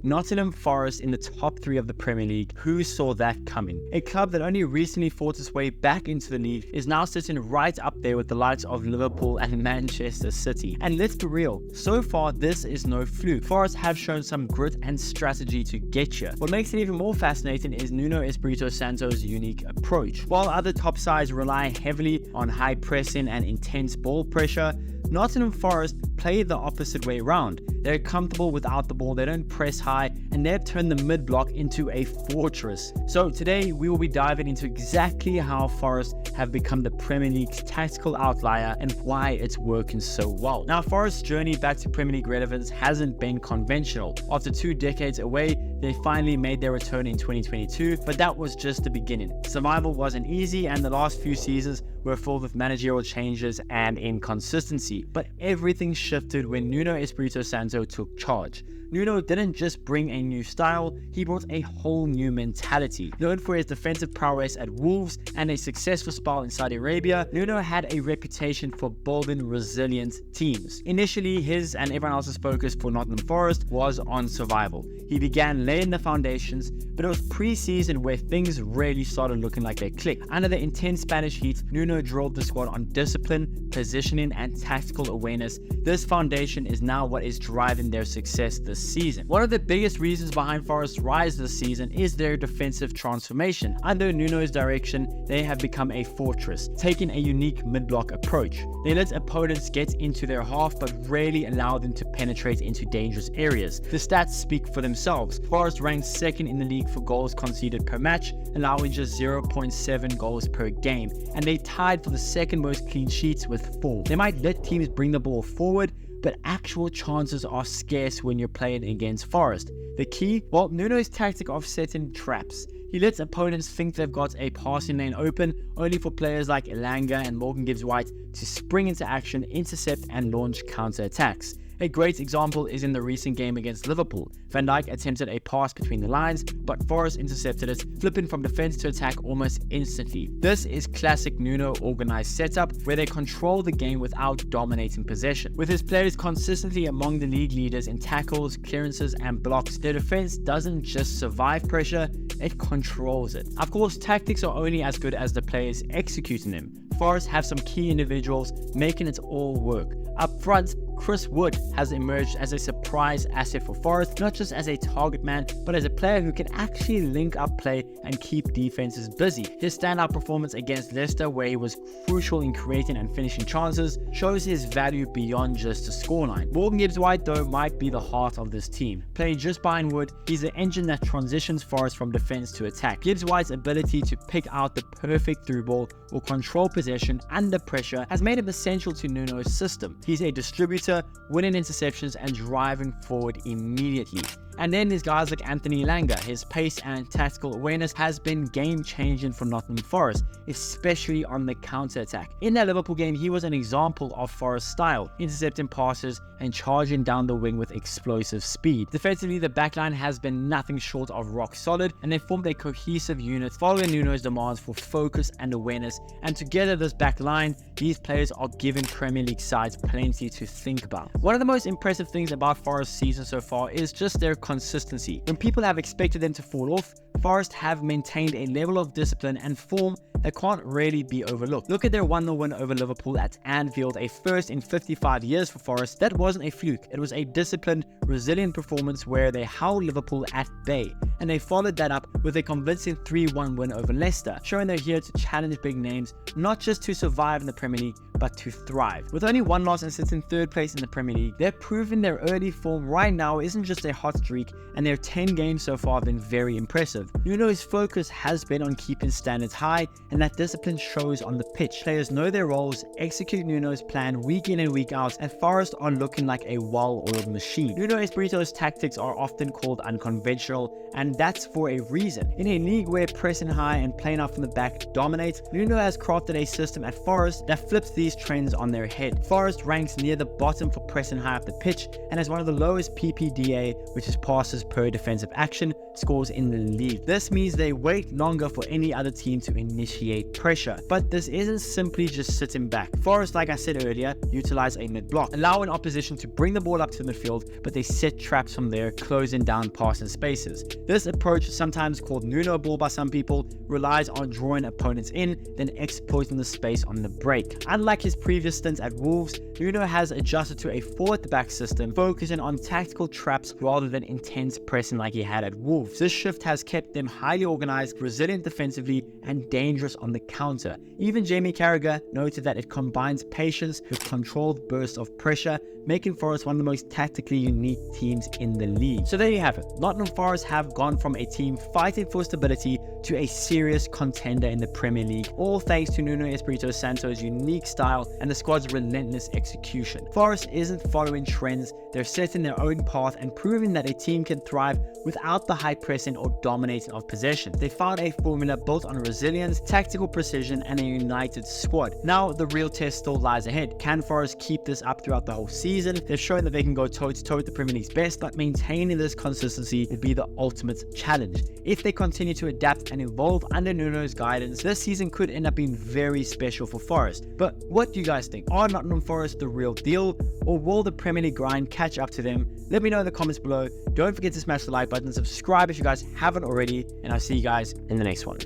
Nottingham Forest in the top 3 of the Premier League. Who saw that coming? A club that only recently fought its way back into the league is now sitting right up there with the likes of Liverpool and Manchester City. And let's be real, so far this is no fluke. Forest have shown some grit and strategy to get here. What makes it even more fascinating is Nuno Espirito Santo's unique approach. While other top sides rely heavily on high pressing and intense ball pressure, Nottingham Forest play the opposite way around. They're comfortable without the ball, they don't press high, and they've turned the mid-block into a fortress. So today we will be diving into exactly how Forest have become the Premier League's tactical outlier and why it's working so well. Now, Forest's journey back to Premier League relevance hasn't been conventional. After 2 decades away, they finally made their return in 2022, but that was just the beginning. Survival wasn't easy, and the last few seasons were filled with managerial changes and inconsistency. But everything shifted when Nuno Espirito Santo took charge. Nuno didn't just bring a new style, he brought a whole new mentality. Known for his defensive prowess at Wolves and a successful spell in Saudi Arabia, Nuno had a reputation for building resilient teams. Initially, his and everyone else's focus for Nottingham Forest was on survival. He began laying the foundations, but it was pre-season where things really started looking like they clicked. Under the intense Spanish heat, Nuno drilled the squad on discipline, positioning, and tactical awareness. This foundation is now what is driving their success this season. One of the biggest reasons behind Forest's rise this season is their defensive transformation. Under Nuno's direction, they have become a fortress, taking a unique mid-block approach. They let opponents get into their half but rarely allow them to penetrate into dangerous areas. The stats speak for themselves. Forest ranks second in the league for goals conceded per match, allowing just 0.7 goals per game, and they tied for the second most clean sheets with 4. They might let teams bring the ball forward, but actual chances are scarce when you're playing against Forest. The key? Well, Nuno's tactic of setting traps. He lets opponents think they've got a passing lane open, only for players like Elanga and Morgan Gibbs-White to spring into action, intercept, and launch counter-attacks. A great example is in the recent game against Liverpool. Van Dijk attempted a pass between the lines, but Forest intercepted it, flipping from defense to attack almost instantly. This is classic Nuno organized setup, where they control the game without dominating possession. With his players consistently among the league leaders in tackles, clearances, and blocks, their defense doesn't just survive pressure, it controls it. Of course, tactics are only as good as the players executing them. Forest have some key individuals making it all work. Up front, Chris Wood has emerged as a surprise asset for Forest, not just as a target man, but as a player who can actually link up play and keep defenses busy. His standout performance against Leicester, where he was crucial in creating and finishing chances, shows his value beyond just a scoreline. Morgan Gibbs-White, though, might be the heart of this team. Playing just behind Wood, he's the engine that transitions Forest from defense to attack. Gibbs-White's ability to pick out the perfect through ball or control possession under pressure has made him essential to Nuno's system. He's a distributor, winning interceptions and driving forward immediately. And then there's guys like Anthony Elanga. His pace and tactical awareness has been game-changing for Nottingham Forest, especially on the counter-attack. In that Liverpool game, he was an example of Forest style, intercepting passes and charging down the wing with explosive speed. Defensively, the backline has been nothing short of rock solid, and they formed a cohesive unit following Nuno's demands for focus and awareness. And together, this backline, these players are giving Premier League sides plenty to think about. One of the most impressive things about Forest's season so far is just their consistency. When people have expected them to fall off, Forest have maintained a level of discipline and form that can't really be overlooked. Look at their 1-0 win over Liverpool at Anfield, a first in 55 years for Forest. That wasn't a fluke. It was a disciplined, resilient performance where they held Liverpool at bay, and they followed that up with a convincing 3-1 win over Leicester, showing they're here to challenge big names, not just to survive in the Premier League, but to thrive. With only 1 loss and sitting 3rd place in the Premier League, they're proving their early form right now isn't just a hot streak, and their 10 games so far have been very impressive. Nuno's focus has been on keeping standards high, and that discipline shows on the pitch. Players know their roles, execute Nuno's plan week in and week out, and Forest are looking like a well-oiled machine. Nuno Espirito's tactics are often called unconventional, and and that's for a reason. In a league where pressing high and playing out from the back dominates, Nuno has crafted a system at Forest that flips these trends on their head. Forest ranks near the bottom for pressing high up the pitch and has one of the lowest PPDA, which is passes per defensive action, scores in the league. This means they wait longer for any other team to initiate pressure. But this isn't simply just sitting back. Forest, like I said earlier, utilize a mid-block, allowing opposition to bring the ball up to the midfield, but they set traps from there, closing down passing spaces. This approach, sometimes called Nuno ball by some people, relies on drawing opponents in, then exploiting the space on the break. Unlike his previous stints at Wolves, Nuno has adjusted to a 4 at the back system, focusing on tactical traps rather than intense pressing like he had at Wolves. This shift has kept them highly organized, resilient defensively, and dangerous on the counter. Even Jamie Carragher noted that it combines patience with controlled bursts of pressure, making Forest one of the most tactically unique teams in the league. So there you have it. Nottingham Forest have gone from a team fighting for stability to a serious contender in the Premier League, all thanks to Nuno Espirito Santo's unique style and the squad's relentless execution. Forest isn't following trends, they're setting their own path and proving that a team can thrive without the high pressing or dominating of possession. They found a formula built on resilience, tactical precision, and a united squad. Now the real test still lies ahead. Can Forest keep this up throughout the whole season? They've shown that they can go toe-to-toe with the Premier League's best, but maintaining this consistency will be the ultimate challenge. If they continue to adapt and evolve under Nuno's guidance, this season could end up being very special for Forest. But what do you guys think? Are Nottingham Forest the real deal, or will the Premier League grind catch up to them? Let me know in the comments below. Don't forget to smash the like button, subscribe if you guys haven't already, and I'll see you guys in the next one.